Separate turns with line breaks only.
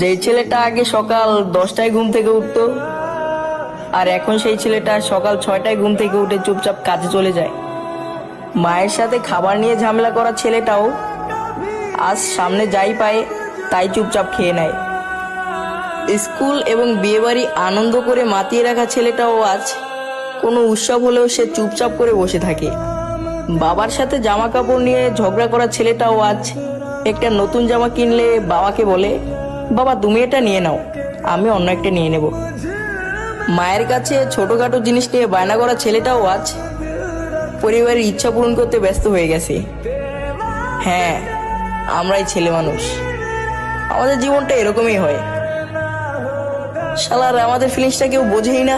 যেই ছেলেটা আগে সকাল 10টায় ঘুম থেকে উঠতো, আর এখন সেই ছেলেটা সকাল 6টায় ঘুম থেকে উঠে চুপচাপ কাজে চলে যায়। মায়ের সাথে খাবার নিয়ে ঝামেলা করা ছেলেটাও আজ সামনে যাই পায় তাই চুপচাপ খেয়ে নেয়। স্কুল এবং বিয়েবাড়ি আনন্দ করে মাতিয়ে রাখা ছেলেটাও আজ কোনো উৎসব হলেও সে চুপচাপ করে বসে থাকে। বাবার সাথে জামা কাপড় নিয়ে ঝগড়া করা ছেলেটাও আজ একটা নতুন জামা কিনলে বাবাকে বলে, বাবা তুমি এটা নিয়ে নাও, আমি অন্য একটা নিয়ে নেব। মায়ের কাছে ছোটখাটো জিনিস নিয়ে বায়না করা ছেলেটাও আজ পরিবারের ইচ্ছা পূরণ করতে ব্যস্ত হয়ে গেছে। হ্যাঁ, আমরাই ছেলে মানুষ, আমাদের জীবনটা এরকমই হয়। শালার আমাদের ফিলিংসটা কেউ বোঝেই না।